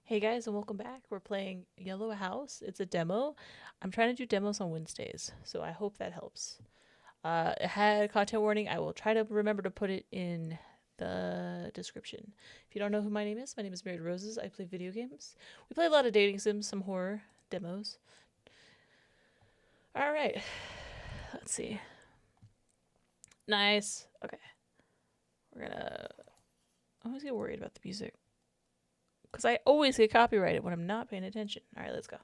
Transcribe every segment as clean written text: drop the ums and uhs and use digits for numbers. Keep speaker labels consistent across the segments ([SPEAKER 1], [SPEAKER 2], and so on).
[SPEAKER 1] Hey guys, and welcome back. We're playing Yellow House. It's a demo. I'm trying to do demos on Wednesdays, so I hope that helps. It had a content warning. I will try to remember to put it in the description. If you don't know who my name is Married Roses. I play video games. We play a lot of dating sims, some horror demos. All right, let's see. Nice. Okay, we're gonna. I always get worried about the music because I always get copyrighted when I'm not paying attention. All right, let's go.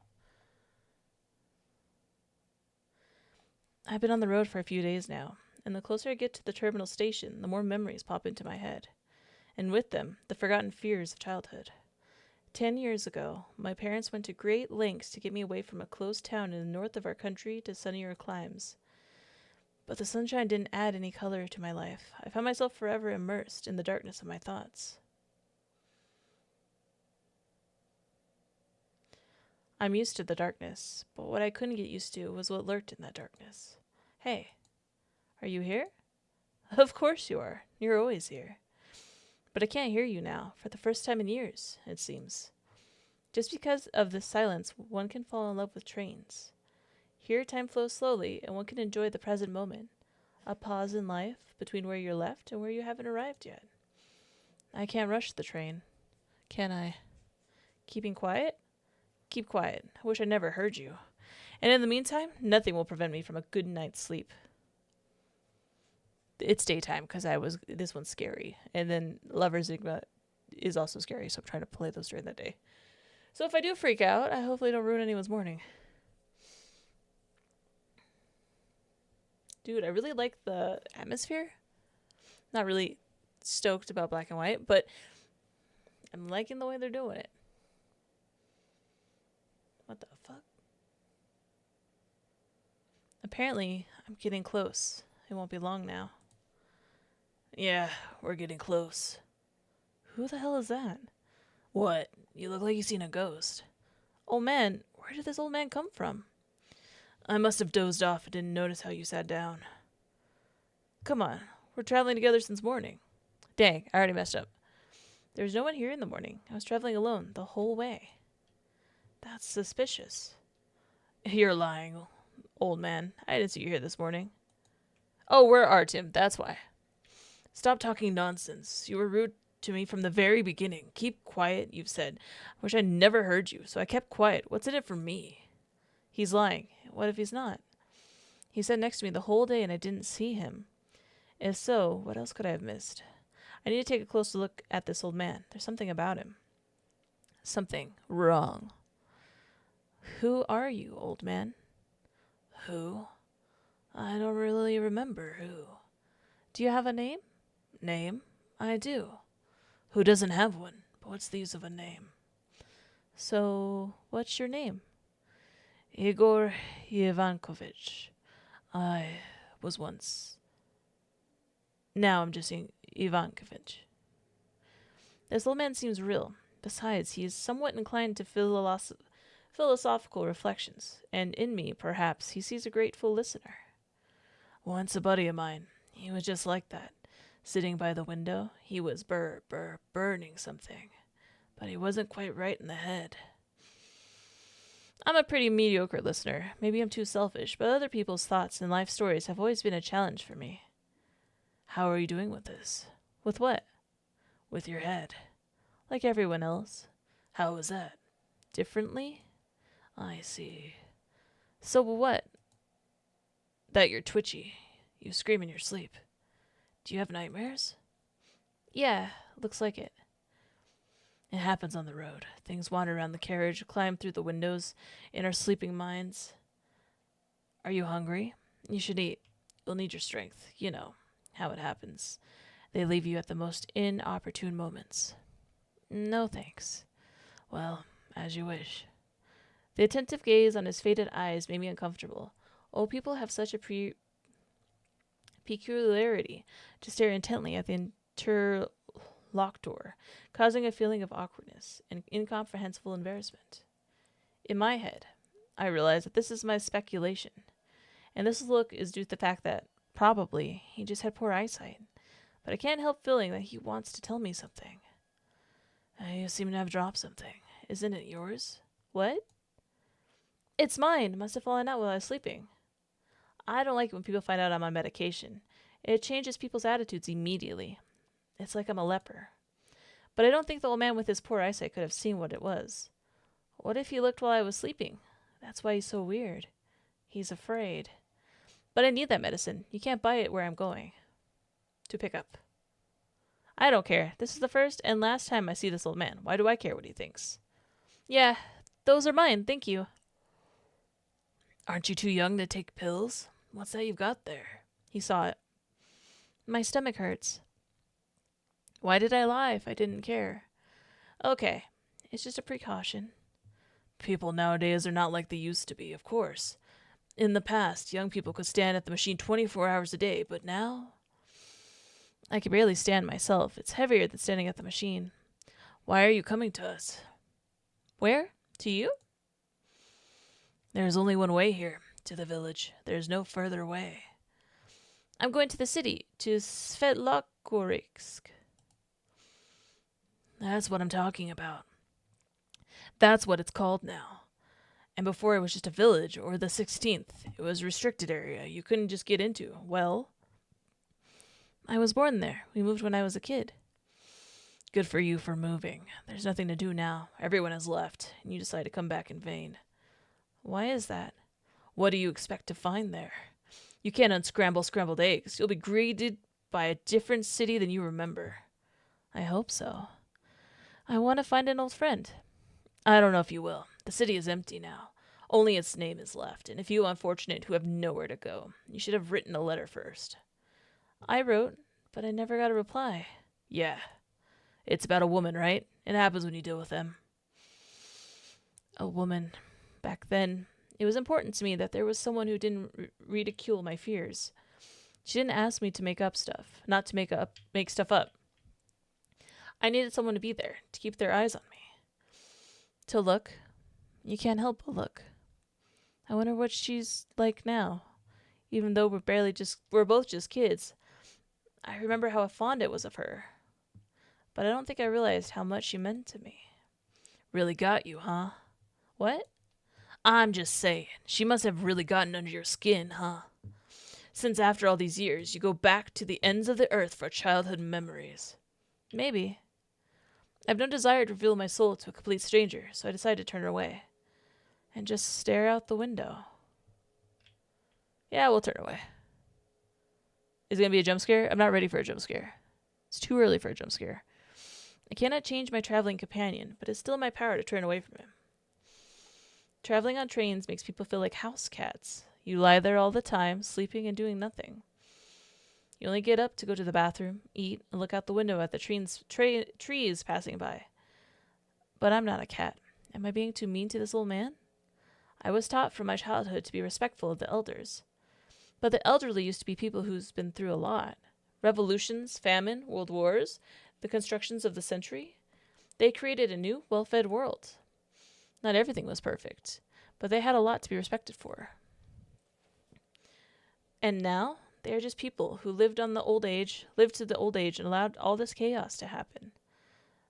[SPEAKER 1] I've been on the road for a few days now, and the closer I get to the terminal station, the more memories pop into my head, and with them, the forgotten fears of childhood. 10 years ago, my parents went to great lengths to get me away from a closed town in the north of our country to sunnier climes. But the sunshine didn't add any color to my life. I found myself forever immersed in the darkness of my thoughts. I'm used to the darkness, but what I couldn't get used to was what lurked in that darkness. Hey, are you here? Of course you are. You're always here. But I can't hear you now, for the first time in years, it seems. Just because of this silence, one can fall in love with trains. Here, time flows slowly, and one can enjoy the present moment. A pause in life between where you're left and where you haven't arrived yet. I can't rush the train. Can I? Keeping quiet? Keep quiet. I wish I never heard you. And in the meantime, nothing will prevent me from a good night's sleep. It's daytime because this one's scary. And then Lover's Enigma is also scary, so I'm trying to play those during the day. So if I do freak out, I hopefully don't ruin anyone's morning. Dude, I really like the atmosphere. Not really stoked about black and white, but I'm liking the way they're doing it. What the fuck? Apparently, I'm getting close. It won't be long now. Yeah, we're getting close. Who the hell is that? What? You look like you've seen a ghost. Oh man, where did this old man come from? I must have dozed off and didn't notice how you sat down. Come on, we're traveling together since morning. Dang, I already messed up. There was no one here in the morning. I was traveling alone the whole way. That's suspicious. You're lying, old man. I didn't see you here this morning. Oh, we're Artem, that's why. Stop talking nonsense. You were rude to me from the very beginning. Keep quiet, you've said. I wish I never heard you, so I kept quiet. What's in it for me? He's lying. What if he's not? He sat next to me the whole day and I didn't see him. If so, what else could I have missed? I need to take a closer look at this old man. There's something about him. Something wrong. Who are you, old man? Who? I don't really remember who. Do you have a name? Name? I do. Who doesn't have one? But what's the use of a name? So, what's your name? Igor Ivankovich. I was once. Now I'm just saying Ivankovich. This old man seems real. Besides, he is somewhat inclined to philosophical reflections, and in me, perhaps, he sees a grateful listener. Once a buddy of mine, he was just like that. Sitting by the window, he was burning something. But he wasn't quite right in the head. I'm a pretty mediocre listener. Maybe I'm too selfish, but other people's thoughts and life stories have always been a challenge for me. How are you doing with this? With what? With your head. Like everyone else. How was that? Differently? I see. So what? That you're twitchy. You scream in your sleep. Do you have nightmares? Yeah, looks like it. It happens on the road. Things wander around the carriage, climb through the windows in our sleeping minds. Are you hungry? You should eat. You'll need your strength. You know how it happens. They leave you at the most inopportune moments. No thanks. Well, as you wish. The attentive gaze on his faded eyes made me uncomfortable. Old people have such a peculiarity to stare intently at the interlocutor, causing a feeling of awkwardness and incomprehensible embarrassment. In my head, I realize that this is my speculation, and this look is due to the fact that, probably, he just had poor eyesight. But I can't help feeling that he wants to tell me something. You seem to have dropped something. Isn't it yours? What? It's mine. Must have fallen out while I was sleeping. I don't like it when people find out I'm on medication. It changes people's attitudes immediately. It's like I'm a leper. But I don't think the old man with his poor eyesight could have seen what it was. What if he looked while I was sleeping? That's why he's so weird. He's afraid. But I need that medicine. You can't buy it where I'm going. To pick up. I don't care. This is the first and last time I see this old man. Why do I care what he thinks? Yeah, those are mine. Thank you. Aren't you too young to take pills? What's that you've got there? He saw it. My stomach hurts. Why did I lie if I didn't care? Okay, it's just a precaution. People nowadays are not like they used to be, of course. In the past, young people could stand at the machine 24 hours a day, but now I can barely stand myself. It's heavier than standing at the machine. Why are you coming to us? Where? To you? There is only one way here, to the village. There is no further way. I'm going to the city, to Svetlogorsk. That's what I'm talking about. That's what it's called now. And before it was just a village, or the 16th. It was a restricted area you couldn't just get into. Well, I was born there. We moved when I was a kid. Good for you for moving. There's nothing to do now. Everyone has left, and you decide to come back in vain. Why is that? What do you expect to find there? You can't unscramble scrambled eggs. You'll be greeted by a different city than you remember. I hope so. I want to find an old friend. I don't know if you will. The city is empty now. Only its name is left, and a few unfortunate who have nowhere to go. You should have written a letter first. I wrote, but I never got a reply. Yeah. It's about a woman, right? It happens when you deal with them. A woman. Back then, it was important to me that there was someone who didn't ridicule my fears. She didn't ask me to make up stuff, not to make stuff up. I needed someone to be there, to keep their eyes on me. To look. You can't help but look. I wonder what she's like now. Even though we're both just kids. I remember how fond it was of her. But I don't think I realized how much she meant to me. Really got you, huh? What? I'm just saying, she must have really gotten under your skin, huh? Since after all these years, you go back to the ends of the earth for childhood memories. Maybe. I've no desire to reveal my soul to a complete stranger, so I decided to turn her away. And just stare out the window. Yeah, we'll turn away. Is it going to be a jump scare? I'm not ready for a jump scare. It's too early for a jump scare. I cannot change my traveling companion, but it's still in my power to turn away from him. Traveling on trains makes people feel like house cats. You lie there all the time, sleeping and doing nothing. You only get up to go to the bathroom, eat, and look out the window at the trees passing by. But I'm not a cat. Am I being too mean to this old man? I was taught from my childhood to be respectful of the elders. But the elderly used to be people who's been through a lot. Revolutions, famine, world wars, the constructions of the century. They created a new, well-fed world. Not everything was perfect, but they had a lot to be respected for. And now, they are just people who lived to the old age and allowed all this chaos to happen.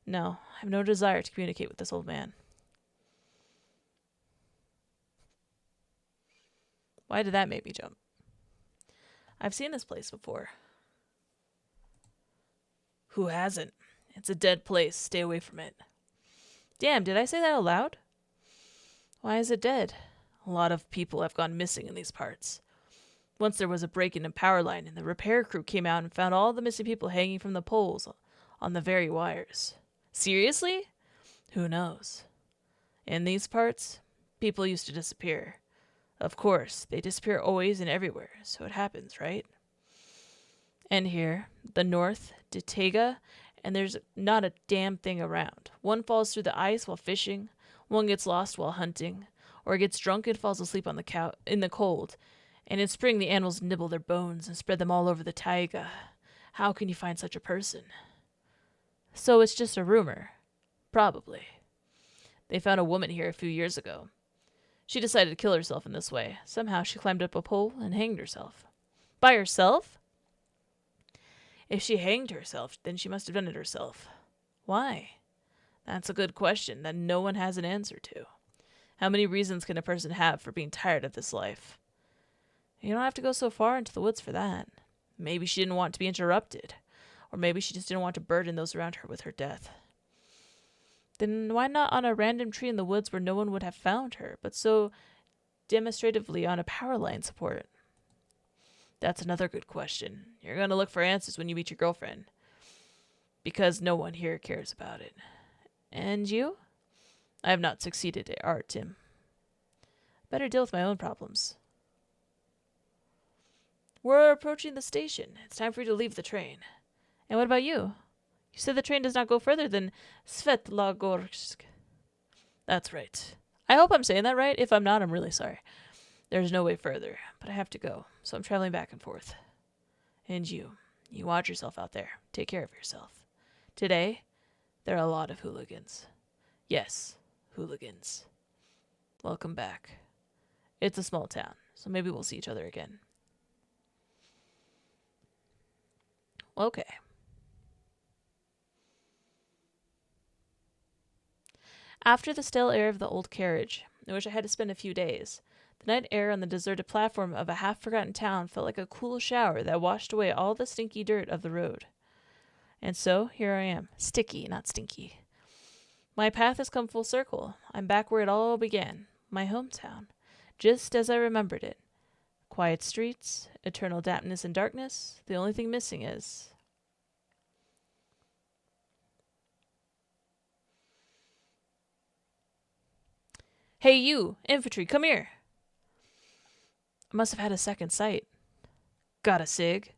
[SPEAKER 1] No, I have no desire to communicate with this old man. Why did that make me jump? I've seen this place before. Who hasn't? It's a dead place. Stay away from it. Damn, did I say that out loud? Why is it dead? A lot of people have gone missing in these parts. Once there was a break in a power line, and the repair crew came out and found all the missing people hanging from the poles on the very wires. Seriously? Who knows? In these parts, people used to disappear. Of course, they disappear always and everywhere, so it happens, right? And here, the north, Ditega, and there's not a damn thing around. One falls through the ice while fishing, one gets lost while hunting, or gets drunk and falls asleep on the in the cold. And in spring, the animals nibble their bones and spread them all over the taiga. How can you find such a person? So it's just a rumor. Probably. They found a woman here a few years ago. She decided to kill herself in this way. Somehow she climbed up a pole and hanged herself. By herself? If she hanged herself, then she must have done it herself. Why? That's a good question that no one has an answer to. How many reasons can a person have for being tired of this life? You don't have to go so far into the woods for that. Maybe she didn't want to be interrupted. Or maybe she just didn't want to burden those around her with her death. Then why not on a random tree in the woods where no one would have found her, but so demonstratively on a power line support? That's another good question. You're going to look for answers when you meet your girlfriend. Because no one here cares about it. And you? I have not succeeded at art, Tim. Better deal with my own problems. We're approaching the station. It's time for you to leave the train. And what about you? You said the train does not go further than Svetlogorsk. That's right. I hope I'm saying that right. If I'm not, I'm really sorry. There's no way further, but I have to go, so I'm traveling back and forth. And you watch yourself out there. Take care of yourself. Today, there are a lot of hooligans. Yes, hooligans. Welcome back. It's a small town, so maybe we'll see each other again. Okay. After the stale air of the old carriage, in which I had to spend a few days, the night air on the deserted platform of a half-forgotten town felt like a cool shower that washed away all the stinky dirt of the road. And so, here I am. Sticky, not stinky. My path has come full circle. I'm back where it all began. My hometown. Just as I remembered it. Quiet streets, eternal dampness and darkness. The only thing missing is... Hey you, infantry, come here. I must have had a second sight. Got a cig?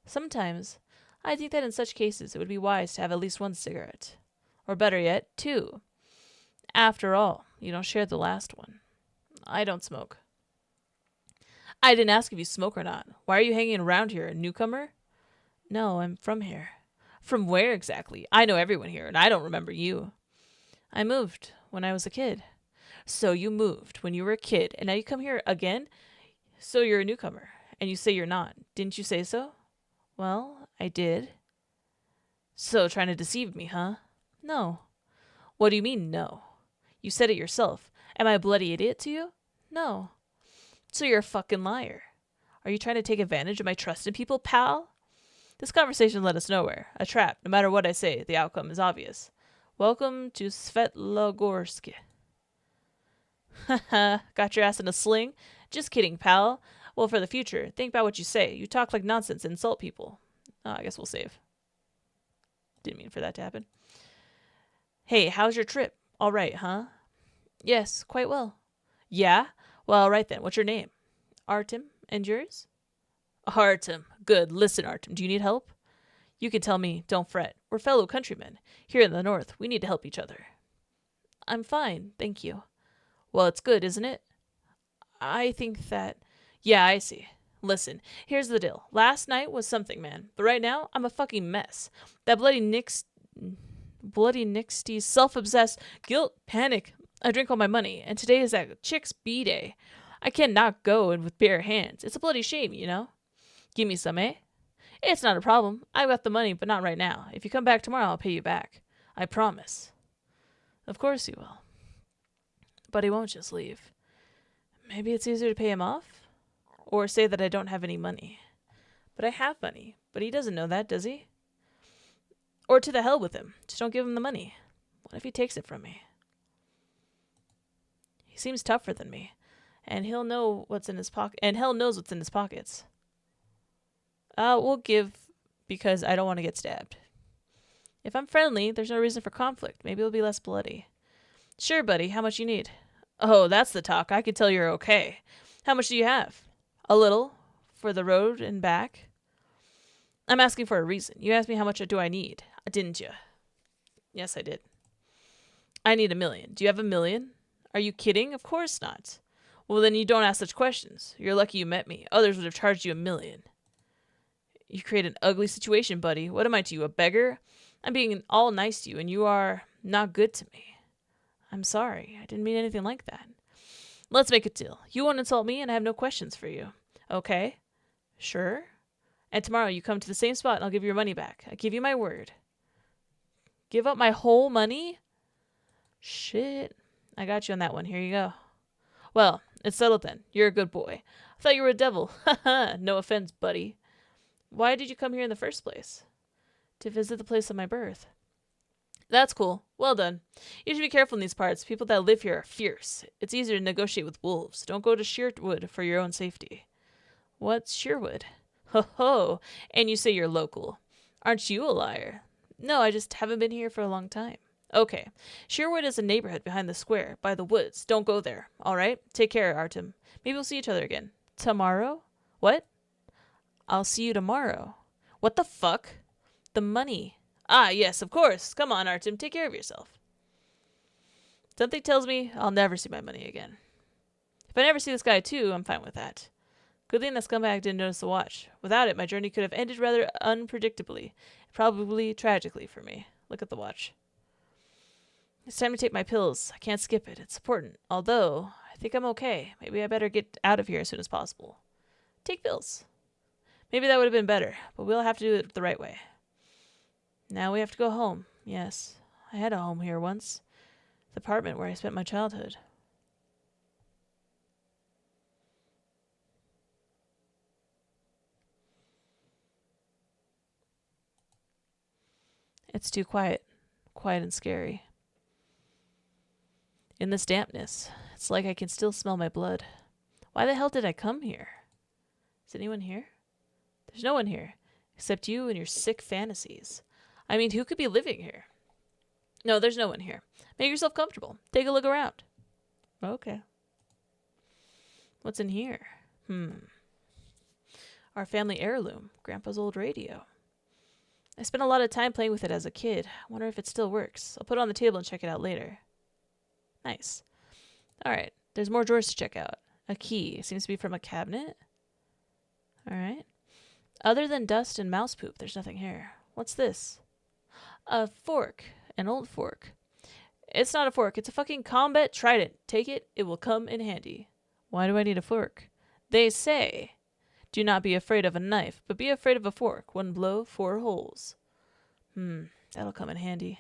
[SPEAKER 1] Sometimes, I think that in such cases it would be wise to have at least one cigarette. Or better yet, two. After all, you don't share the last one. I don't smoke. I didn't ask if you smoke or not. Why are you hanging around here, a newcomer? No, I'm from here. From where exactly? I know everyone here, and I don't remember you. I moved when I was a kid. So you moved when you were a kid, and now you come here again? So you're a newcomer, and you say you're not. Didn't you say so? Well, I did. So trying to deceive me, huh? No. What do you mean, no? You said it yourself. Am I a bloody idiot to you? No. So you're a fucking liar. Are you trying to take advantage of my trust in people, pal? This conversation led us nowhere. A trap. No matter what I say, the outcome is obvious. Welcome to Svetlogorsk. Haha, got your ass in a sling? Just kidding, pal. Well, for the future, think about what you say. You talk like nonsense and insult people. Oh, I guess we'll save. Didn't mean for that to happen. Hey, how's your trip? All right, huh? Yes, quite well. Yeah? Well, all right then. What's your name? Artem. And yours? Artem. Good. Listen, Artem, do you need help? You can tell me. Don't fret. We're fellow countrymen. Here in the north, we need to help each other. I'm fine, thank you. Well, it's good, isn't it? I think that... Yeah, I see. Listen, here's the deal. Last night was something, man. But right now, I'm a fucking mess. That bloody nixty, self-obsessed, guilt, panic. I drink all my money, and today is that chick's B-day. I cannot go in with bare hands. It's a bloody shame, you know? Give me some, eh? It's not a problem. I've got the money, but not right now. If you come back tomorrow, I'll pay you back. I promise. Of course you will. But he won't just leave. Maybe it's easier to pay him off? Or say that I don't have any money. But I have money. But he doesn't know that, does he? Or to the hell with him. Just don't give him the money. What if he takes it from me? He seems tougher than me. And he'll know what's in his pocket. And hell knows what's in his pockets. We'll give because I don't want to get stabbed. If I'm friendly, there's no reason for conflict. Maybe it'll be less bloody. Sure, buddy. How much you need? Oh, that's the talk. I can tell you're okay. How much do you have? A little. For the road and back. I'm asking for a reason. You asked me how much do I need, didn't you? Yes, I did. I need $1 million. Do you have $1 million? Are you kidding? Of course not. Well, then you don't ask such questions. You're lucky you met me. Others would have charged you $1 million. You create an ugly situation, buddy. What am I to you, a beggar? I'm being all nice to you, and you are not good to me. I'm sorry. I didn't mean anything like that. Let's make a deal. You won't insult me, and I have no questions for you. Okay? Sure? And tomorrow you come to the same spot, and I'll give you your money back. I give you my word. Give up my whole money? Shit. I got you on that one. Here you go. Well, it's settled then. You're a good boy. I thought you were a devil. Haha, no offense, buddy. Why did you come here in the first place? To visit the place of my birth. That's cool. Well done. You should be careful in these parts. People that live here are fierce. It's easier to negotiate with wolves. Don't go to Sheerwood for your own safety. What's Sheerwood? Ho ho. And you say you're local. Aren't you a liar? No, I just haven't been here for a long time. Okay. Sheerwood is a neighborhood behind the square, by the woods. Don't go there. All right? Take care, Artem. Maybe we'll see each other again. Tomorrow? What? I'll see you tomorrow. What the fuck? The money. Ah, yes, of course. Come on, Artem. Take care of yourself. Something tells me I'll never see my money again. If I never see this guy too, I'm fine with that. Good thing that scumbag didn't notice the watch. Without it, my journey could have ended rather unpredictably. Probably tragically for me. Look at the watch. It's time to take my pills. I can't skip it. It's important. Although, I think I'm okay. Maybe I better get out of here as soon as possible. Take pills. Maybe that would have been better, but we'll have to do it the right way. Now we have to go home. Yes, I had a home here once. The apartment where I spent my childhood. It's too quiet. Quiet and scary. In this dampness, it's like I can still smell my blood. Why the hell did I come here? Is anyone here? There's no one here, except you and your sick fantasies. I mean, who could be living here? No, there's no one here. Make yourself comfortable. Take a look around. Okay. What's in here? Our family heirloom, Grandpa's old radio. I spent a lot of time playing with it as a kid. I wonder if it still works. I'll put it on the table and check it out later. Nice. Alright, there's more drawers to check out. A key. It seems to be from a cabinet. Alright. Other than dust and mouse poop, there's nothing here. What's this? A fork. An old fork. It's not a fork. It's a fucking combat trident. Take it. It will come in handy. Why do I need a fork? They say, do not be afraid of a knife, but be afraid of a fork. One blow, 4 holes. That'll come in handy.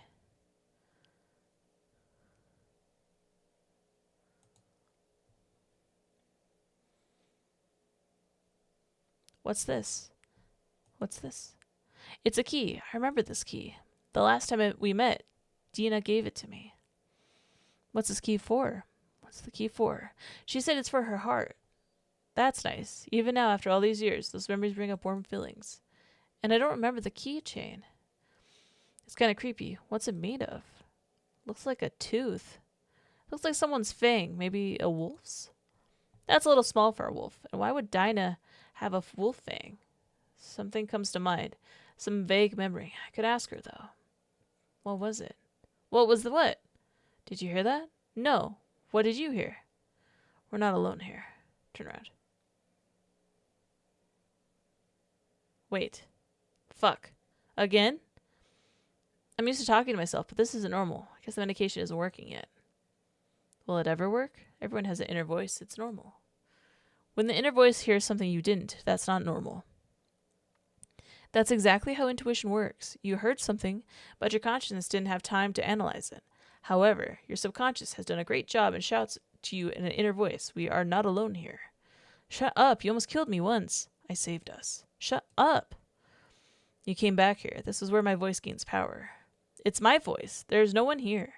[SPEAKER 1] What's this? What's this? It's a key. I remember this key. The last time we met, Dina gave it to me. What's this key for? What's the key for? She said it's for her heart. That's nice. Even now, after all these years, those memories bring up warm feelings. And I don't remember the keychain. It's kind of creepy. What's it made of? Looks like a tooth. Looks like someone's fang. Maybe a wolf's? That's a little small for a wolf. And why would Dinah have a wolf fang? Something comes to mind. Some vague memory. I could ask her, though. What was it? What was the what? Did you hear that? No. What did you hear? We're not alone here. Turn around. Wait. Fuck. Again? I'm used to talking to myself, but this isn't normal. I guess the medication isn't working yet. Will it ever work? Everyone has an inner voice. It's normal. When the inner voice hears something you didn't, that's not normal. That's exactly how intuition works. You heard something, but your consciousness didn't have time to analyze it. However, your subconscious has done a great job and shouts to you in an inner voice, we are not alone here. Shut up, you almost killed me once. I saved us. Shut up. You came back here. This is where my voice gains power. It's my voice. There's no one here.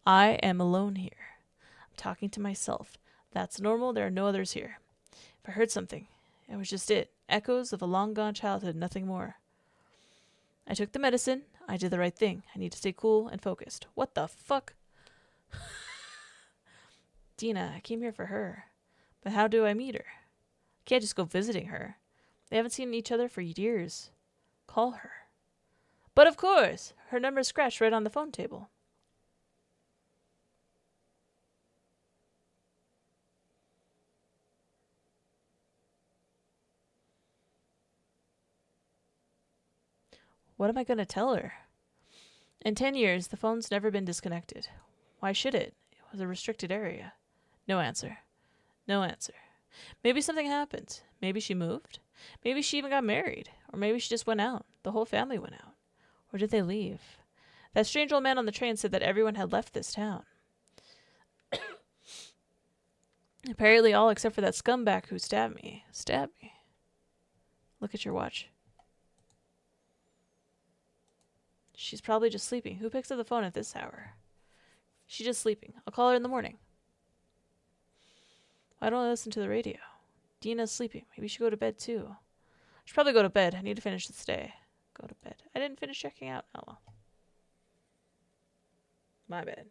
[SPEAKER 1] I am alone here. I'm talking to myself. That's normal. There are no others here. If I heard something, it was just it. Echoes of a long-gone childhood, nothing more. I took the medicine. I did the right thing. I need to stay cool and focused. What the fuck? Dina, I came here for her. But how do I meet her? I can't just go visiting her. They haven't seen each other for years. Call her. But of course! Her number's scratched right on the phone table. What am I going to tell her? In 10 years, the phone's never been disconnected. Why should it? It was a restricted area. No answer. No answer. Maybe something happened. Maybe she moved. Maybe she even got married. Or maybe she just went out. The whole family went out. Or did they leave? That strange old man on the train said that everyone had left this town. Apparently all except for that scumbag who stabbed me. Stabbed me. Look at your watch. She's probably just sleeping. Who picks up the phone at this hour? She's just sleeping. I'll call her in the morning. Why don't I listen to the radio? Dina's sleeping. Maybe you should go to bed too. I should probably go to bed. I need to finish this day. Go to bed. I didn't finish checking out. Oh well. My bad.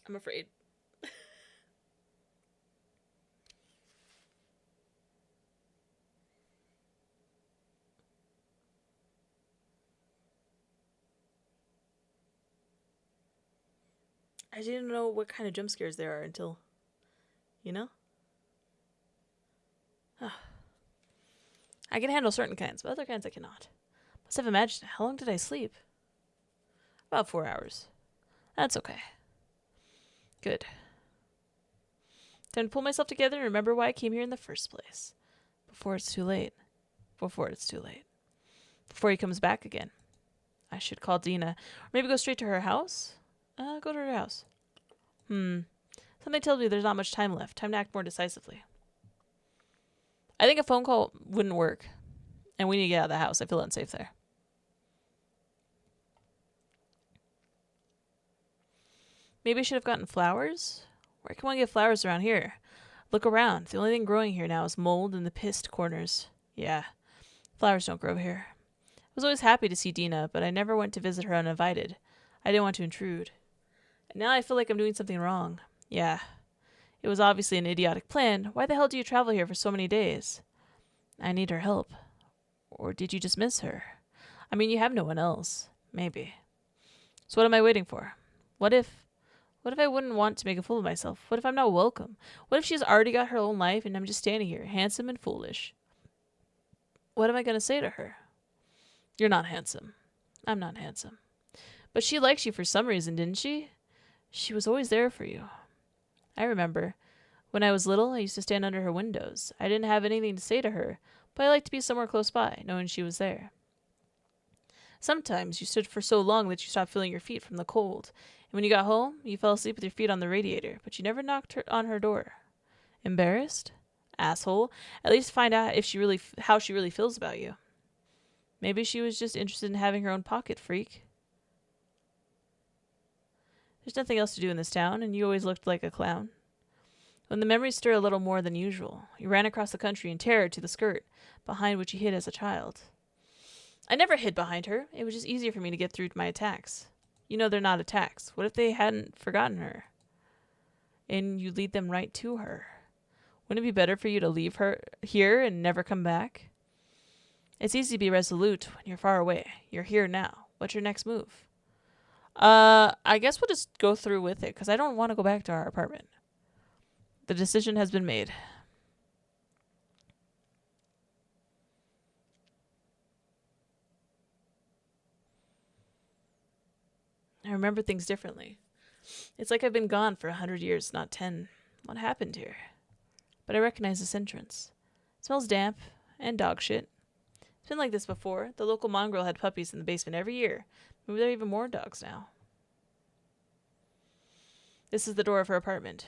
[SPEAKER 1] I'm afraid. I didn't know what kind of jump scares there are until, you know? I can handle certain kinds, but other kinds I cannot. Must have imagined. How long did I sleep? About 4 hours. That's okay. Good. Time to pull myself together and remember why I came here in the first place. Before it's too late. Before it's too late. Before he comes back again. I should call Dina. Or maybe go straight to her house? Go to her house. Something tells me there's not much time left. Time to act more decisively. I think a phone call wouldn't work. And we need to get out of the house. I feel unsafe there. Maybe I should have gotten flowers? Where can one get flowers around here? Look around. The only thing growing here now is mold in the pissed corners. Yeah. Flowers don't grow here. I was always happy to see Dina, but I never went to visit her uninvited. I didn't want to intrude. And now I feel like I'm doing something wrong. Yeah. It was obviously an idiotic plan. Why the hell do you travel here for so many days? I need her help. Or did you just miss her? I mean, you have no one else. Maybe. So what am I waiting for? What if I wouldn't want to make a fool of myself? What if I'm not welcome? What if she's already got her own life and I'm just standing here, handsome and foolish? What am I going to say to her? You're not handsome. I'm not handsome. But she likes you for some reason, didn't she? She was always there for you. I remember. When I was little, I used to stand under her windows. I didn't have anything to say to her, but I liked to be somewhere close by, knowing she was there. Sometimes you stood for so long that you stopped feeling your feet from the cold. And when you got home, you fell asleep with your feet on the radiator, but you never knocked on her door. Embarrassed? Asshole. At least find out if how she really feels about you. Maybe she was just interested in having her own pocket, freak. There's nothing else to do in this town, and you always looked like a clown. When the memories stir a little more than usual, you ran across the country in terror to the skirt, behind which you hid as a child. I never hid behind her. It was just easier for me to get through to my attacks. You know they're not attacks. What if they hadn't forgotten her? And you lead them right to her. Wouldn't it be better for you to leave her here and never come back? It's easy to be resolute when you're far away. You're here now. What's your next move? I guess we'll just go through with it, because I don't want to go back to our apartment. The decision has been made. I remember things differently. It's like I've been gone for 100 years, not 10. What happened here? But I recognize this entrance. It smells damp and dog shit. It's been like this before. The local mongrel had puppies in the basement every year. Maybe there are even more dogs now. This is the door of her apartment.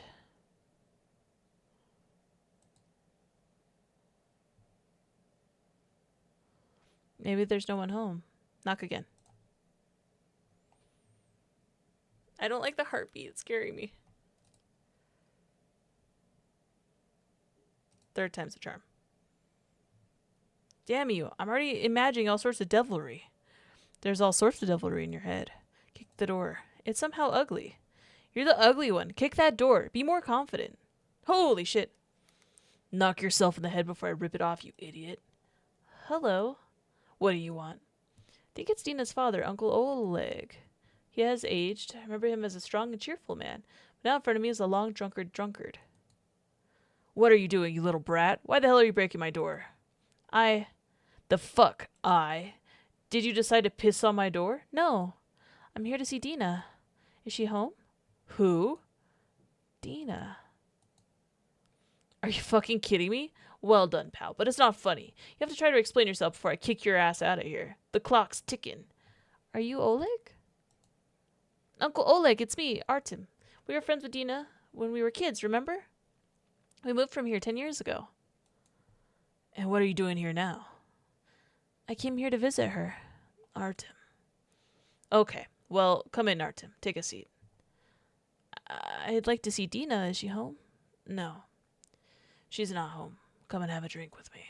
[SPEAKER 1] Maybe there's no one home. Knock again. I don't like the heartbeat. It's scaring me. Third time's a charm. Damn you. I'm already imagining all sorts of devilry. There's all sorts of devilry in your head. Kick the door. It's somehow ugly. You're the ugly one. Kick that door. Be more confident. Holy shit. Knock yourself in the head before I rip it off, you idiot. Hello. What do you want? I think it's Dina's father, Uncle Oleg. He has aged. I remember him as a strong and cheerful man. But now in front of me is a long drunkard. What are you doing, you little brat? Why the hell are you breaking my door? The fuck, Did you decide to piss on my door? No. I'm here to see Dina. Is she home? Who? Dina. Are you fucking kidding me? Well done, pal, but it's not funny. You have to try to explain yourself before I kick your ass out of here. The clock's ticking. Are you Oleg? Uncle Oleg, it's me, Artem. We were friends with Dina when we were kids, remember? We moved from here 10 years ago. And what are you doing here now? I came here to visit her, Artem. Okay, well, come in, Artem. Take a seat. I'd like to see Dina. Is she home? No. She's not home. Come and have a drink with me.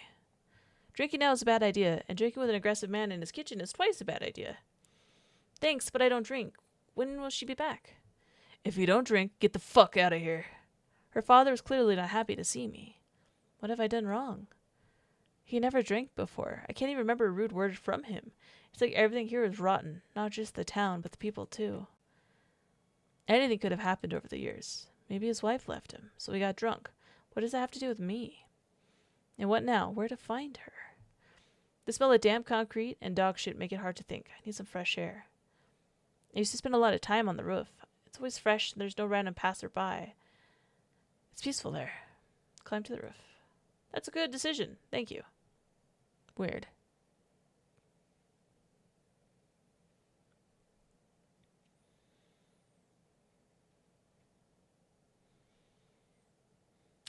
[SPEAKER 1] Drinking now is a bad idea, and drinking with an aggressive man in his kitchen is twice a bad idea. Thanks, but I don't drink. When will she be back? If you don't drink, get the fuck out of here. Her father was clearly not happy to see me. What have I done wrong? He never drank before. I can't even remember a rude word from him. It's like everything here is rotten, not just the town, but the people too. Anything could have happened over the years. Maybe his wife left him, so he got drunk. What does that have to do with me? And what now? Where to find her? The smell of damp concrete and dog shit make it hard to think. I need some fresh air. I used to spend a lot of time on the roof. It's always fresh and there's no random passerby. It's peaceful there. Climb to the roof. That's a good decision. Thank you. Weird.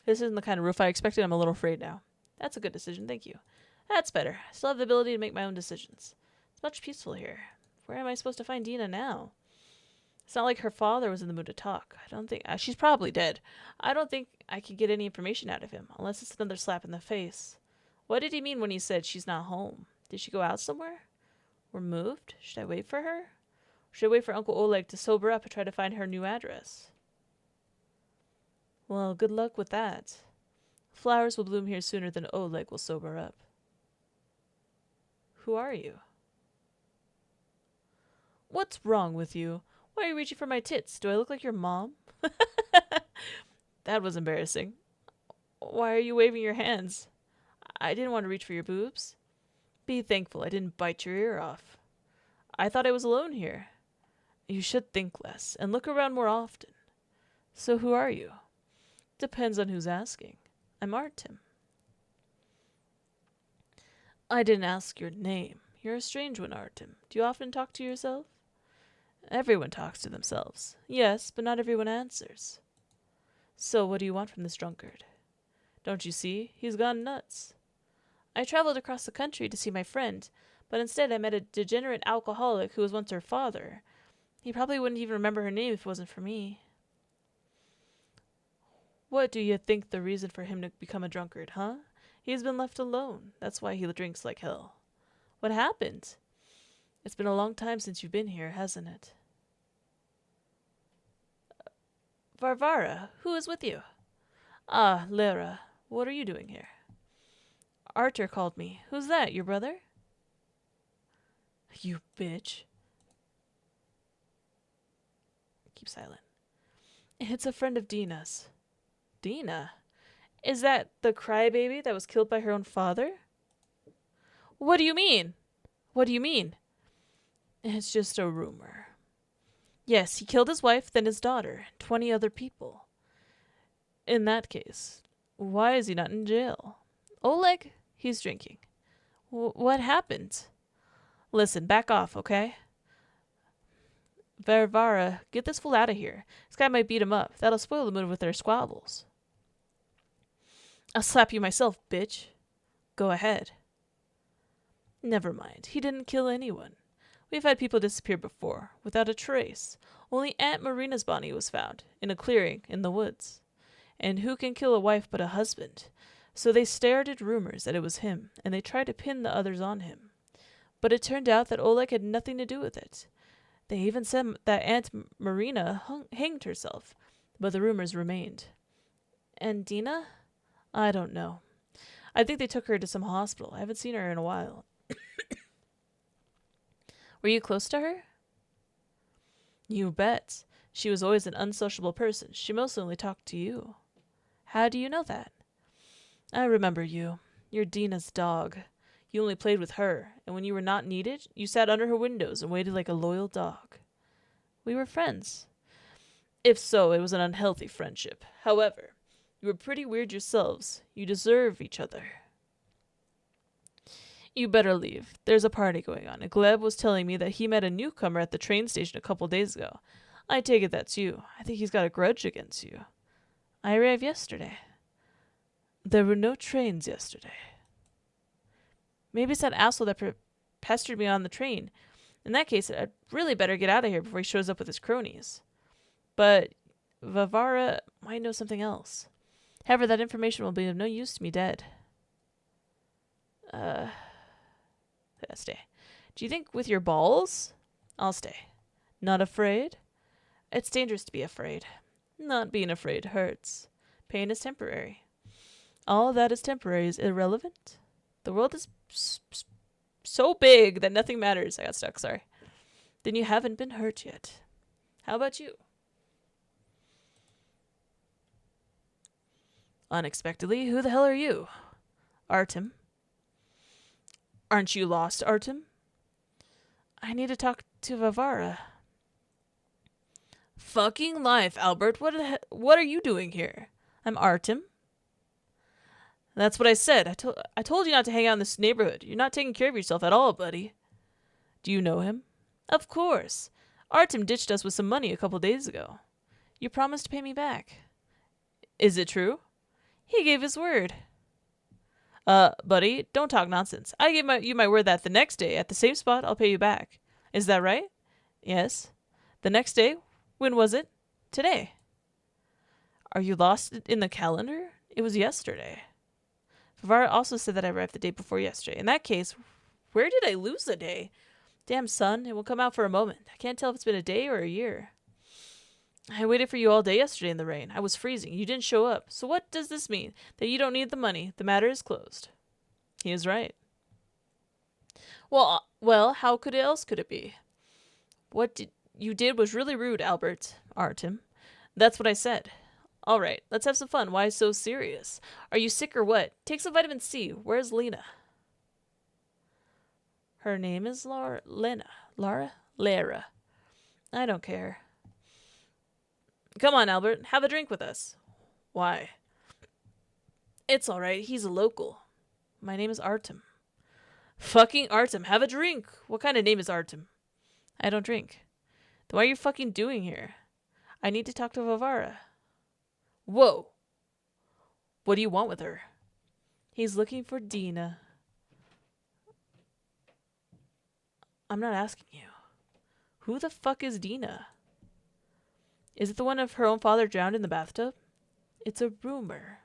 [SPEAKER 1] This isn't the kind of roof I expected. I'm a little afraid now. That's a good decision. Thank you. That's better. I still have the ability to make my own decisions. It's much peaceful here. Where am I supposed to find Dina now? It's not like her father was in the mood to talk. I don't think... she's probably dead. I don't think I can get any information out of him, unless it's another slap in the face. What did he mean when he said she's not home? Did she go out somewhere? Or moved? Should I wait for her? Or should I wait for Uncle Oleg to sober up and try to find her new address? Well, good luck with that. Flowers will bloom here sooner than Oleg will sober up. Who are you? What's wrong with you? Why are you reaching for my tits? Do I look like your mom? That was embarrassing. Why are you waving your hands? I didn't want to reach for your boobs. Be thankful I didn't bite your ear off. I thought I was alone here. You should think less and look around more often. So who are you? Depends on who's asking. I'm Artem. I didn't ask your name. You're a strange one, Artem. Do you often talk to yourself? Everyone talks to themselves. Yes, but not everyone answers. So what do you want from this drunkard? Don't you see? He's gone nuts. I traveled across the country to see my friend, but instead I met a degenerate alcoholic who was once her father. He probably wouldn't even remember her name if it wasn't for me. What do you think the reason for him to become a drunkard, huh? He's been left alone. That's why he drinks like hell. What happened? It's been a long time since you've been here, hasn't it? Varvara, who is with you? Ah, Lera, what are you doing here? Artur called me. Who's that, your brother? You bitch. Keep silent. It's a friend of Dina's. Dina? Is that the crybaby that was killed by her own father? What do you mean? What do you mean? It's just a rumor. Yes, he killed his wife, then his daughter, 20 other people. In that case, why is he not in jail? Oleg, he's drinking. What happened? Listen, back off, okay? Varvara, get this fool out of here. This guy might beat him up. That'll spoil the mood with their squabbles. I'll slap you myself, bitch. Go ahead. Never mind. He didn't kill anyone. We've had people disappear before, without a trace. Only Aunt Marina's body was found, in a clearing, in the woods. And who can kill a wife but a husband? So they started rumors that it was him, and they tried to pin the others on him. But it turned out that Oleg had nothing to do with it. They even said that Aunt Marina hanged herself, but the rumors remained. And Dina? I don't know. I think they took her to some hospital. I haven't seen her in a while. Were you close to her? You bet. She was always an unsociable person. She mostly only talked to you. How do you know that? I remember you. You're Dina's dog. You only played with her, and when you were not needed, you sat under her windows and waited like a loyal dog. We were friends. If so, it was an unhealthy friendship. However, you were pretty weird yourselves. You deserve each other. You better leave. There's a party going on, and Gleb was telling me that he met a newcomer at the train station a couple days ago. I take it that's you. I think he's got a grudge against you. I arrived yesterday. There were no trains yesterday. Maybe it's that asshole that pestered me on the train. In that case, I'd really better get out of here before he shows up with his cronies. But Vavara might know something else. However, that information will be of no use to me dead. Stay. Do you think with your balls? I'll stay. Not afraid? It's dangerous to be afraid. Not being afraid hurts. Pain is temporary. All that is temporary is irrelevant. The world is so big that nothing matters. I got stuck, sorry. Then you haven't been hurt yet. How about you? Unexpectedly, who the hell are you? Artem. Aren't you lost, Artem? I need to talk to Vavara. Fucking life, Albert. What are you doing here? I'm Artem. That's what I said. I told you not to hang out in this neighborhood. You're not taking care of yourself at all, buddy. Do you know him? Of course. Artem ditched us with some money a couple days ago. You promised to pay me back. Is it true? He gave his word. Buddy, don't talk nonsense. I gave you my word that the next day, at the same spot, I'll pay you back. Is that right? Yes. The next day? When was it? Today. Are you lost in the calendar? It was yesterday. Vavara also said that I arrived the day before yesterday. In that case, where did I lose the day? Damn, son, it will come out for a moment. I can't tell if it's been a day or a year. I waited for you all day yesterday in the rain. I was freezing. You didn't show up. So what does this mean? That you don't need the money. The matter is closed. He is right. Well, how else could it be? What you did was really rude, Artem. That's what I said. All right, let's have some fun. Why so serious? Are you sick or what? Take some vitamin C. Where's Lena? Her name is Lara. I don't care. Come on, Albert. Have a drink with us. Why? It's all right. He's a local. My name is Artem. Fucking Artem. Have a drink. What kind of name is Artem? I don't drink. Then what are you fucking doing here? I need to talk to Vavara. Whoa. What do you want with her? He's looking for Dina. I'm not asking you. Who the fuck is Dina? Is it the one of her own father drowned in the bathtub? It's a rumor.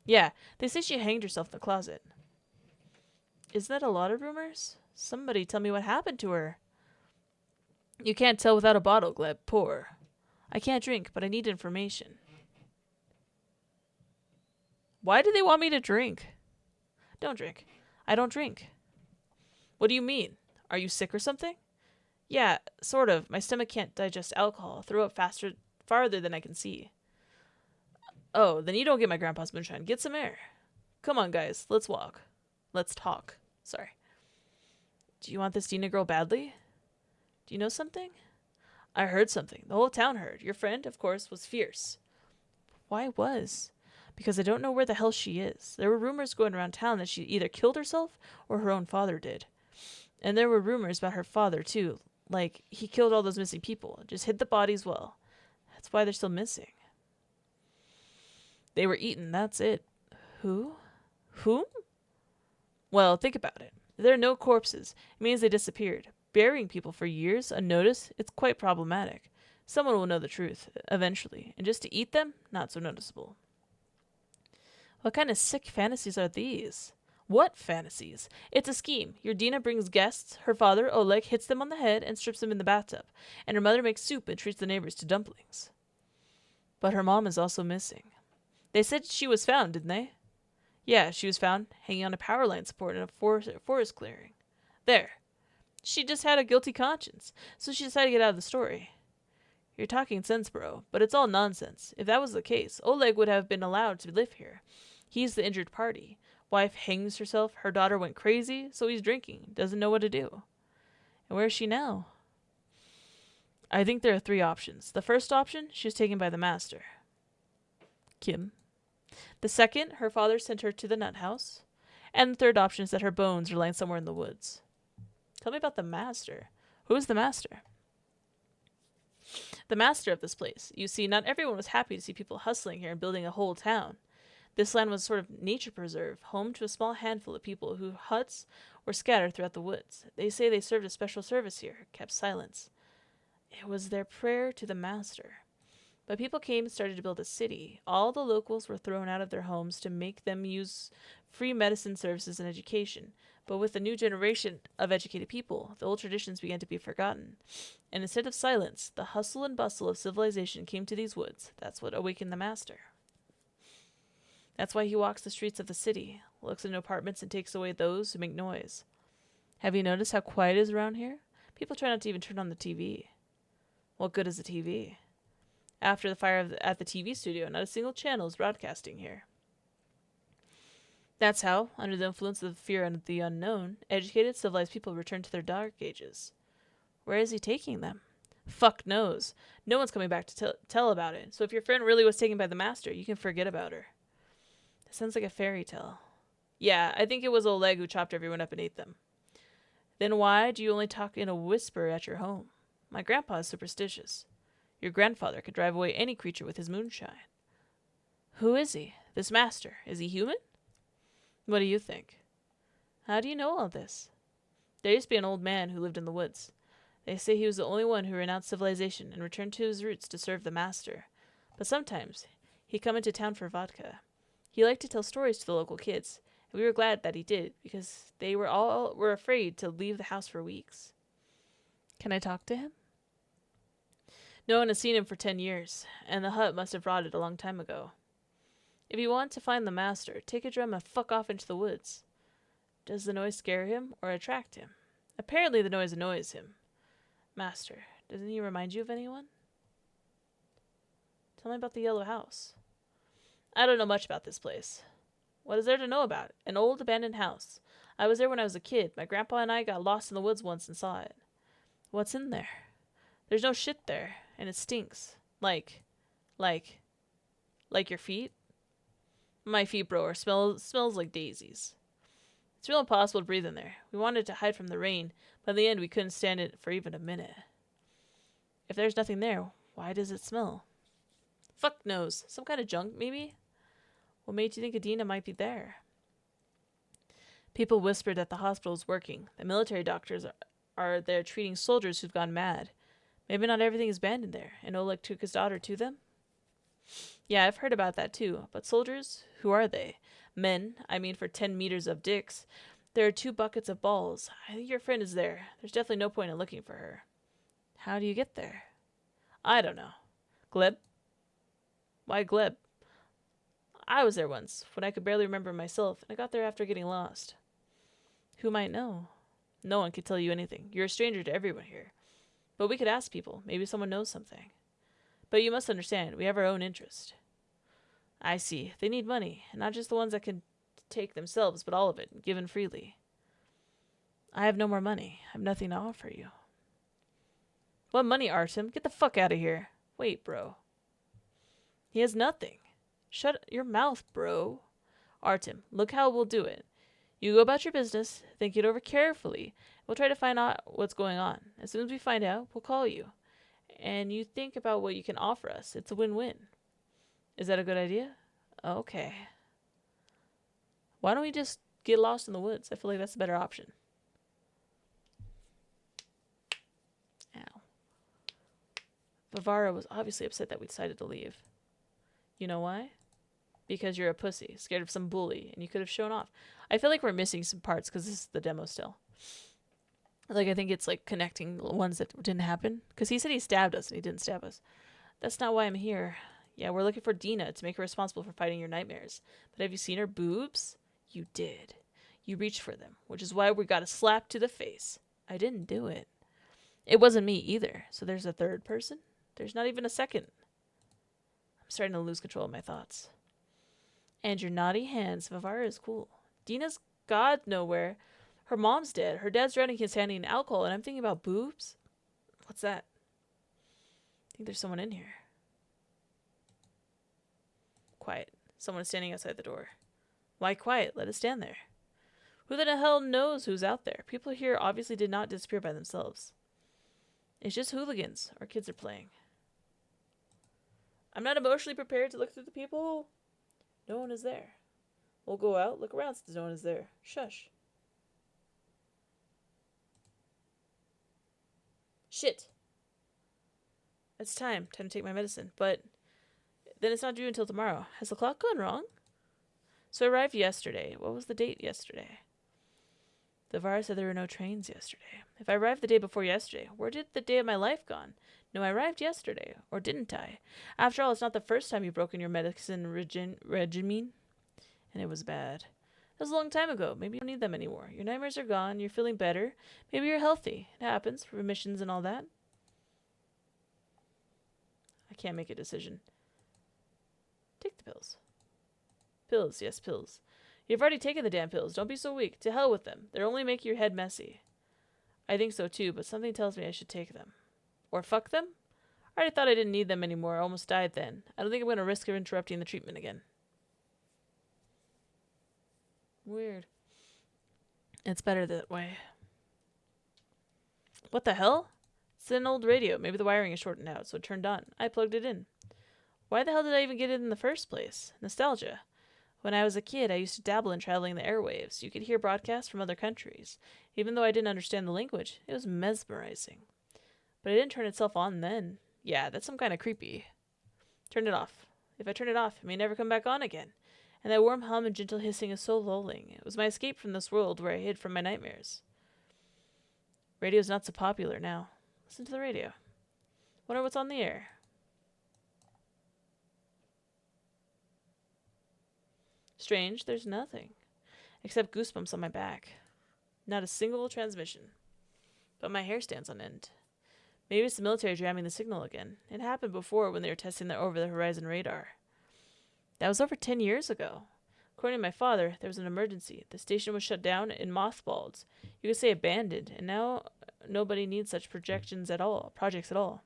[SPEAKER 1] Yeah, they say she hanged herself in the closet. Is that a lot of rumors? Somebody tell me what happened to her. You can't tell without a bottle, Gleb. Pour. I can't drink, but I need information. Why do they want me to drink? Don't drink. I don't drink. What do you mean? Are you sick or something? Yeah, sort of. My stomach can't digest alcohol. Throw up farther than I can see. Oh, then you don't get my grandpa's moonshine. Get some air. Come on, guys. Let's walk. Let's talk. Sorry. Do you want this Dina girl badly? Do you know something? I heard something. The whole town heard. Your friend, of course, was fierce. Why was? Because I don't know where the hell she is. There were rumors going around town that she either killed herself or her own father did. And there were rumors about her father, too. Like, he killed all those missing people. Just hid the bodies well. That's why they're still missing. They were eaten, that's it. Who? Whom? Well, think about it. If there are no corpses, it means they disappeared. Burying people for years, unnoticed, it's quite problematic. Someone will know the truth, eventually. And just to eat them, not so noticeable. What kind of sick fantasies are these? What fantasies? It's a scheme. Your Dina brings guests. Her father, Oleg, hits them on the head and strips them in the bathtub. And her mother makes soup and treats the neighbors to dumplings. But her mom is also missing. They said she was found, didn't they? Yeah, she was found hanging on a power line support in a forest clearing. There. She just had a guilty conscience, so she decided to get out of the story. You're talking sense, bro, but it's all nonsense. If that was the case, Oleg would have been allowed to live here. He's the injured party. Wife hangs herself, her daughter went crazy, so he's drinking, doesn't know what to do. And where is she now? I think there are three options. The first option, she was taken by the master, Kim. The second, her father sent her to the nut house. And the third option is that her bones are lying somewhere in the woods. Tell me about the master. Who is the master? The master of this place. You see, not everyone was happy to see people hustling here and building a whole town. This land was sort of nature preserve, home to a small handful of people whose huts were scattered throughout the woods. They say they served a special service here, kept silence. It was their prayer to the master. But people came and started to build a city. All the locals were thrown out of their homes to make them use free medicine services and education. But with the new generation of educated people, the old traditions began to be forgotten. And instead of silence, the hustle and bustle of civilization came to these woods. That's what awakened the master. That's why he walks the streets of the city, looks into apartments and takes away those who make noise. Have you noticed how quiet it is around here? People try not to even turn on the TV. What good is the TV? After the fire at the TV studio, not a single channel is broadcasting here. That's how, under the influence of the fear and the unknown, educated, civilized people return to their dark ages. Where is he taking them? Fuck knows. No one's coming back to tell about it, so if your friend really was taken by the master, you can forget about her. That sounds like a fairy tale. Yeah, I think it was Oleg who chopped everyone up and ate them. Then why do you only talk in a whisper at your home? My grandpa is superstitious. Your grandfather could drive away any creature with his moonshine. Who is he? This master. Is he human? What do you think? How do you know all this? There used to be an old man who lived in the woods. They say he was the only one who renounced civilization and returned to his roots to serve the master. But sometimes he'd come into town for vodka. He liked to tell stories to the local kids, and we were glad that he did, because they were afraid to leave the house for weeks. Can I talk to him? No one has seen him for 10 years, and the hut must have rotted a long time ago. If you want to find the master, take a drum and fuck off into the woods. Does the noise scare him or attract him? Apparently the noise annoys him. Master, doesn't he remind you of anyone? Tell me about the yellow house. I don't know much about this place. What is there to know about it? An old abandoned house. I was there when I was a kid. My grandpa and I got lost in the woods once and saw it. What's in there? There's no shit there, and it stinks. Like your feet? My feet, bro, smells like daisies. It's real impossible to breathe in there. We wanted to hide from the rain, but in the end we couldn't stand it for even a minute. If there's nothing there, why does it smell? Fuck knows. Some kind of junk, maybe? What made you think Adina might be there? People whispered that the hospital is working. The military doctors are there treating soldiers who've gone mad. Maybe not everything is abandoned there, and Oleg took his daughter to them? Yeah, I've heard about that too. But soldiers, who are they? Men, I mean for 10 meters of dicks. There are 2 buckets of balls. I think your friend is there. There's definitely no point in looking for her. How do you get there? I don't know. Gleb? Why Gleb? I was there once, when I could barely remember myself, and I got there after getting lost. Who might know? No one could tell you anything. You're a stranger to everyone here. But we could ask people. Maybe someone knows something. But you must understand, we have our own interest. I see. They need money, and not just the ones that can take themselves, but all of it, given freely. I have no more money. I have nothing to offer you. What money, Artem? Get the fuck out of here. Wait, bro. He has nothing. Shut your mouth, bro. Artem, look how we'll do it. You go about your business, think it over carefully. We'll try to find out what's going on. As soon as we find out, we'll call you. And you think about what you can offer us. It's a win-win. Is that a good idea? Okay. Why don't we just get lost in the woods? I feel like that's a better option. Ow. Vivara was obviously upset that we decided to leave. You know why? Because you're a pussy, scared of some bully, and you could have shown off. I feel like we're missing some parts because this is the demo still. Like, I think it's like connecting ones that didn't happen. Because he said he stabbed us and he didn't stab us. That's not why I'm here. Yeah, we're looking for Dina to make her responsible for fighting your nightmares. But have you seen her boobs? You did. You reached for them, which is why we got a slap to the face. I didn't do it. It wasn't me either. So there's a third person? There's not even a second. I'm starting to lose control of my thoughts. And your naughty hands. Vivara is cool. Dina's God nowhere. Her mom's dead. Her dad's drowning his hand in alcohol, and I'm thinking about boobs? What's that? I think there's someone in here. Quiet. Someone is standing outside the door. Why quiet? Let us stand there. Who the hell knows who's out there? People here obviously did not disappear by themselves. It's just hooligans. Our kids are playing. I'm not emotionally prepared to look through the people. No one is there. We'll go out, look around since no one is there. Shush. Shit. It's time. Time to take my medicine. But then it's not due until tomorrow. Has the clock gone wrong? So I arrived yesterday. What was the date yesterday? The virus said there were no trains yesterday. If I arrived the day before yesterday, where did the day of my life gone? No, I arrived yesterday. Or didn't I? After all, it's not the first time you've broken your medicine regimen. And it was bad. That was a long time ago. Maybe you don't need them anymore. Your nightmares are gone. You're feeling better. Maybe you're healthy. It happens. Remissions and all that. I can't make a decision. Take the pills. Pills. Yes, pills. You've already taken the damn pills. Don't be so weak. To hell with them. They'll only make your head messy. I think so too, but something tells me I should take them. Or fuck them? I already thought I didn't need them anymore. I almost died then. I don't think I'm going to risk interrupting the treatment again. Weird. It's better that way. What the hell? It's an old radio. Maybe the wiring is shortened out, so it turned on. I plugged it in. Why the hell did I even get it in the first place? Nostalgia. When I was a kid, I used to dabble in traveling the airwaves. You could hear broadcasts from other countries. Even though I didn't understand the language, it was mesmerizing. But it didn't turn itself on then. Yeah, that's some kind of creepy. Turn it off. If I turn it off, it may never come back on again. And that warm hum and gentle hissing is so lulling. It was my escape from this world where I hid from my nightmares. Radio's not so popular now. Listen to the radio. Wonder what's on the air. Strange, there's nothing. Except goosebumps on my back. Not a single transmission. But my hair stands on end. Maybe it's the military jamming the signal again. It happened before when they were testing their over-the-horizon radar. That was over 10 years ago. According to my father, there was an emergency. The station was shut down and mothballed. You could say abandoned, and now nobody needs such projects at all.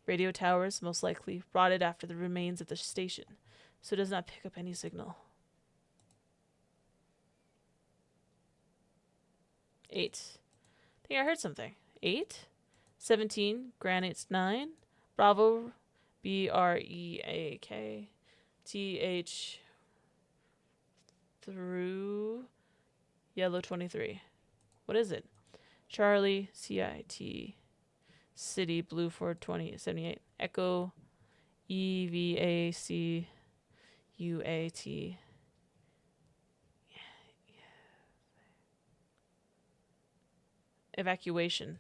[SPEAKER 1] Radio towers, most likely, rotted after the remains of the station, so it does not pick up any signal. 8. I think I heard something. 8? 17, Granites 9, Bravo, BREAK, TH through Yellow 23. What is it? Charlie, CIT, City, Blue 42078, Echo, EVAC, UAT. Evacuation.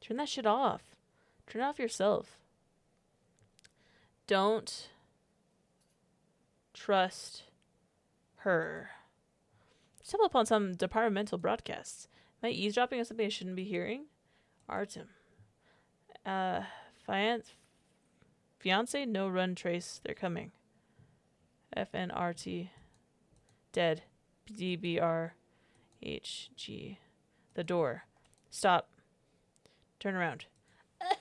[SPEAKER 1] Turn that shit off. Turn it off yourself. Don't trust her. Stumble upon some departmental broadcasts. Am I eavesdropping on something I shouldn't be hearing? Artem. Fiance, no run trace. They're coming. FNRT. Dead. DBRHG. The door. Stop. Turn around. Who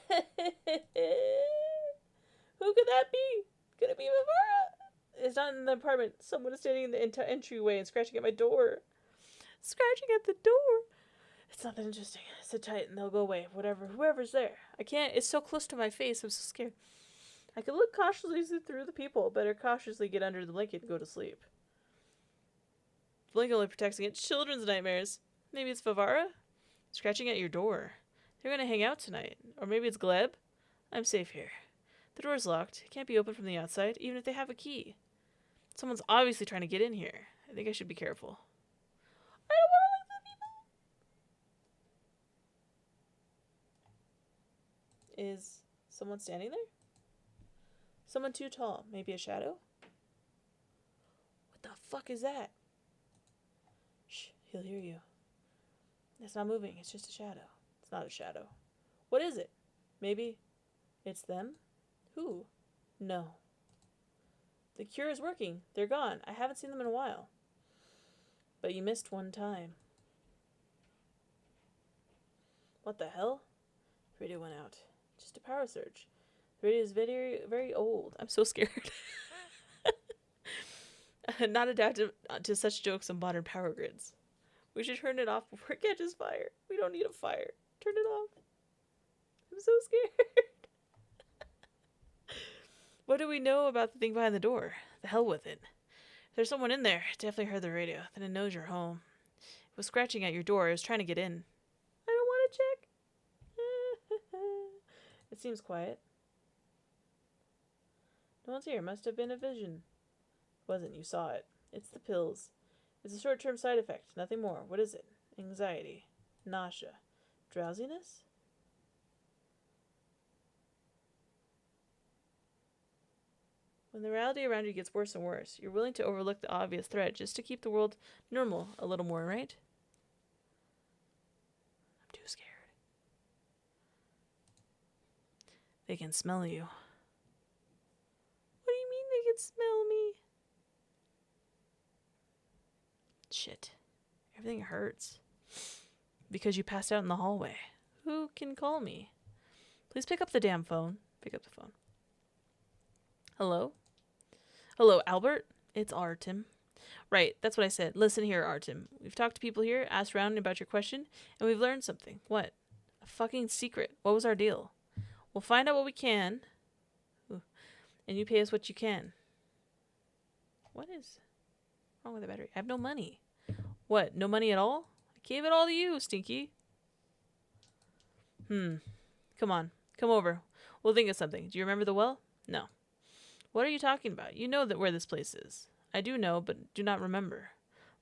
[SPEAKER 1] could that be? Could it be Vivara? It's not in the apartment. Someone is standing in the entryway and scratching at my door. Scratching at the door. It's not that interesting. Sit tight and they'll go away. Whoever's there. I can't. It's so close to my face. I'm so scared. I can look cautiously through the people. Better cautiously get under the blanket and go to sleep. The blanket only protects against children's nightmares. Maybe it's Vivara? Scratching at your door. They're going to hang out tonight. Or maybe it's Gleb. I'm safe here. The door's locked. It can't be opened from the outside, even if they have a key. Someone's obviously trying to get in here. I think I should be careful. I don't want to leave the people. Is someone standing there? Someone too tall. Maybe a shadow? What the fuck is that? Shh, he'll hear you. It's not moving. It's just a shadow. It's not a shadow. What is it? Maybe it's them? Who? No. The cure is working. They're gone. I haven't seen them in a while. But you missed one time. What the hell? The radio went out. Just a power surge. The radio is very, very old. I'm so scared. Not adapted to such jokes on modern power grids. We should turn it off before it catches fire. We don't need a fire. Turn it off. I'm so scared. What do we know about the thing behind the door? The hell with it. If there's someone in there, it definitely heard the radio. Then it knows you're home. It was scratching at your door. It was trying to get in. I don't want to check. It seems quiet. No one's here. Must have been a vision. It wasn't. You saw it. It's the pills. It's a short-term side effect. Nothing more. What is it? Anxiety. Nausea. Drowsiness? When the reality around you gets worse and worse, you're willing to overlook the obvious threat just to keep the world normal a little more, right? I'm too scared. They can smell you. What do you mean they can smell me? Shit. Everything hurts. Because you passed out in the hallway. Who can call me? Please pick up the damn phone. Pick up the phone. Hello? Hello, Albert? It's Artem. Right, that's what I said. Listen here, Artem. We've talked to people here, asked around about your question, and we've learned something. What? A fucking secret. What was our deal? We'll find out what we can. Ooh. And you pay us what you can. What is wrong with the battery? I have no money. What? No money at all? I gave it all to you, Stinky. Come on. Come over. We'll think of something. Do you remember the well? No. What are you talking about? You know that where this place is. I do know, but do not remember.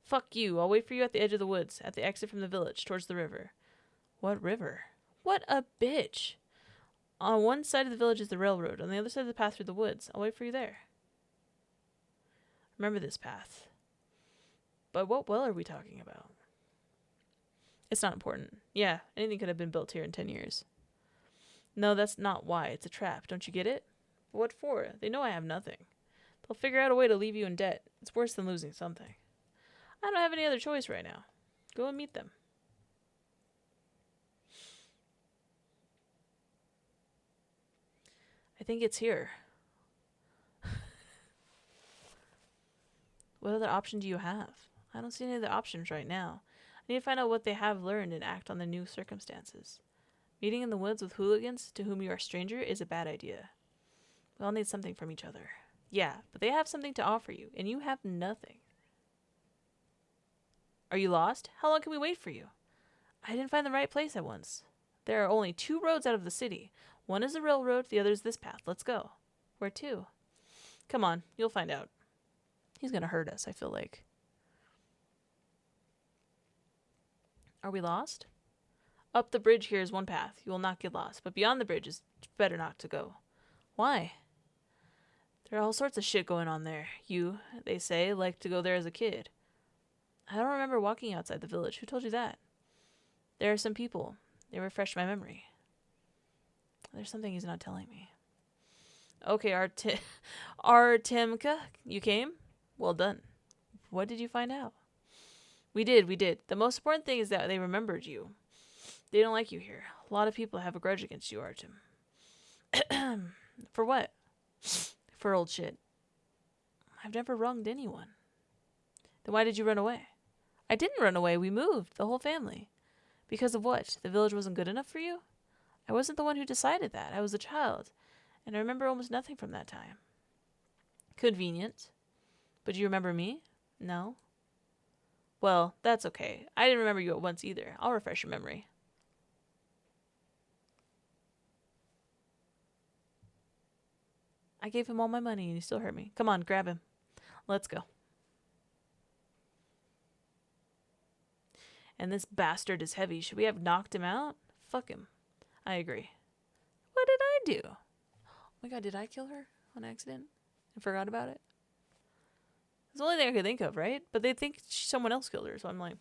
[SPEAKER 1] Fuck you. I'll wait for you at the edge of the woods, at the exit from the village, towards the river. What river? What a bitch. On one side of the village is the railroad. On the other side of the path through the woods. I'll wait for you there. Remember this path. But what well are we talking about? It's not important. Yeah, anything could have been built here in 10 years. No, that's not why. It's a trap. Don't you get it? But what for? They know I have nothing. They'll figure out a way to leave you in debt. It's worse than losing something. I don't have any other choice right now. Go and meet them. I think it's here. What other option do you have? I don't see any other options right now. I need to find out what they have learned and act on the new circumstances. Meeting in the woods with hooligans to whom you are a stranger is a bad idea. We all need something from each other. Yeah, but they have something to offer you, and you have nothing. Are you lost? How long can we wait for you? I didn't find the right place at once. There are only 2 roads out of the city. One is the railroad, the other is this path. Let's go. Where to? Come on, you'll find out. He's gonna hurt us, I feel like. Are we lost? Up the bridge here is one path. You will not get lost, but beyond the bridge is better not to go. Why? There are all sorts of shit going on there. You, they say, like to go there as a kid. I don't remember walking outside the village. Who told you that? There are some people. They refresh my memory. There's something he's not telling me. Okay, Artemka, you came? Well done. What did you find out? We did. The most important thing is that they remembered you. They don't like you here. A lot of people have a grudge against you, Artem. For what? For old shit. I've never wronged anyone. Then why did you run away? I didn't run away. We moved, the whole family. Because of what? The village wasn't good enough for you? I wasn't the one who decided that. I was a child, and I remember almost nothing from that time. Convenient. But do you remember me? No. Well, that's okay. I didn't remember you at once either. I'll refresh your memory. I gave him all my money and he still hurt me. Come on, grab him. Let's go. And this bastard is heavy. Should we have knocked him out? Fuck him. I agree. What did I do? Oh my god, did I kill her on accident? I forgot about it. It's the only thing I could think of, right? But they think someone else killed her, so I'm like,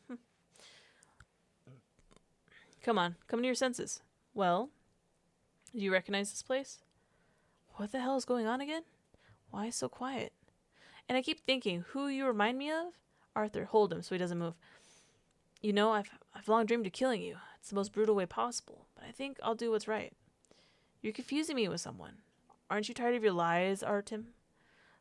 [SPEAKER 1] Come on, come to your senses. Well, do you recognize this place? What the hell is going on again? Why so quiet? And I keep thinking, who you remind me of? Arthur, hold him so he doesn't move. You know, I've long dreamed of killing you. It's the most brutal way possible, but I think I'll do what's right. You're confusing me with someone. Aren't you tired of your lies, Artem?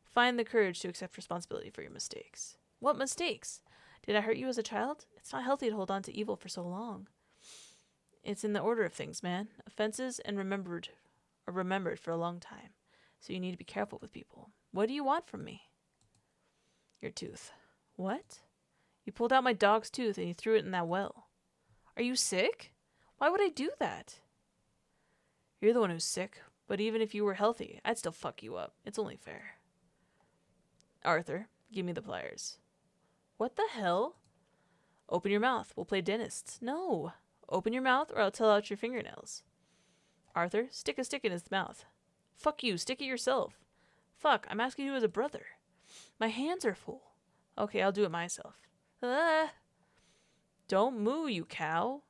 [SPEAKER 1] Find the courage to accept responsibility for your mistakes. What mistakes? Did I hurt you as a child? It's not healthy to hold on to evil for so long. It's in the order of things, man. Offenses and are remembered for a long time. So you need to be careful with people. What do you want from me? Your tooth. What? You pulled out my dog's tooth and you threw it in that well. Are you sick? Why would I do that? You're the one who's sick, but even if you were healthy, I'd still fuck you up. It's only fair. Arthur, give me the pliers. What the hell? Open your mouth. We'll play dentists. No. Open your mouth or I'll tell out your fingernails. Arthur, stick a stick in his mouth. Fuck you. Stick it yourself. Fuck, I'm asking you as a brother. My hands are full. Okay, I'll do it myself. Ah. Don't moo, you cow.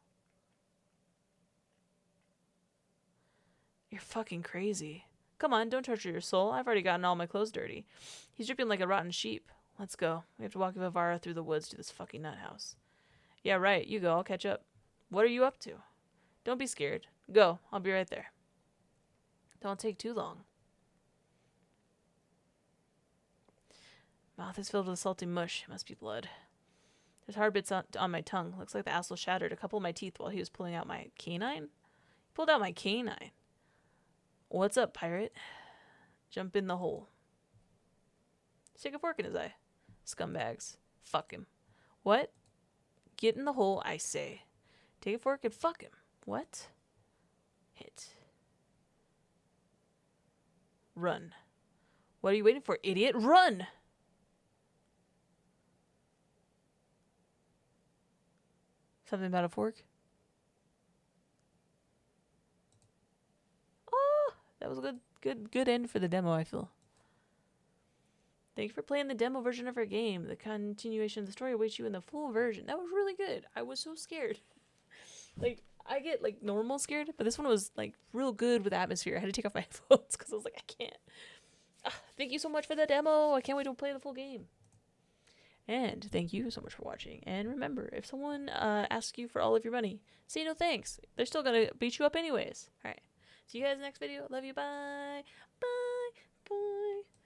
[SPEAKER 1] You're fucking crazy. Come on, don't torture your soul. I've already gotten all my clothes dirty. He's dripping like a rotten sheep. Let's go. We have to walk Vivara through the woods to this fucking nut house. Yeah, right. You go. I'll catch up. What are you up to? Don't be scared. Go. I'll be right there. Don't take too long. Mouth is filled with salty mush. It must be blood. There's hard bits on my tongue. Looks like the asshole shattered a couple of my teeth while he was pulling out my canine. He pulled out my canine. What's up, pirate? Jump in the hole. Stick a fork in his eye. Scumbags. Fuck him. What? Get in the hole, I say. Take a fork and fuck him. What? Hit. Run. What are you waiting for, idiot? Run! Something about a fork? Oh, that was a good end for the demo, I feel. Thank you for playing the demo version of our game. The continuation of the story awaits you in the full version. That was really good. I was so scared. Like, I get, like, normal scared, but this one was, like, real good with atmosphere. I had to take off my headphones because I was like, I can't. Thank you so much for the demo. I can't wait to play the full game. And thank you so much for watching. And remember, if someone asks you for all of your money, say no thanks. They're still going to beat you up anyways. All right. See you guys next video. Love you. Bye. Bye. Bye.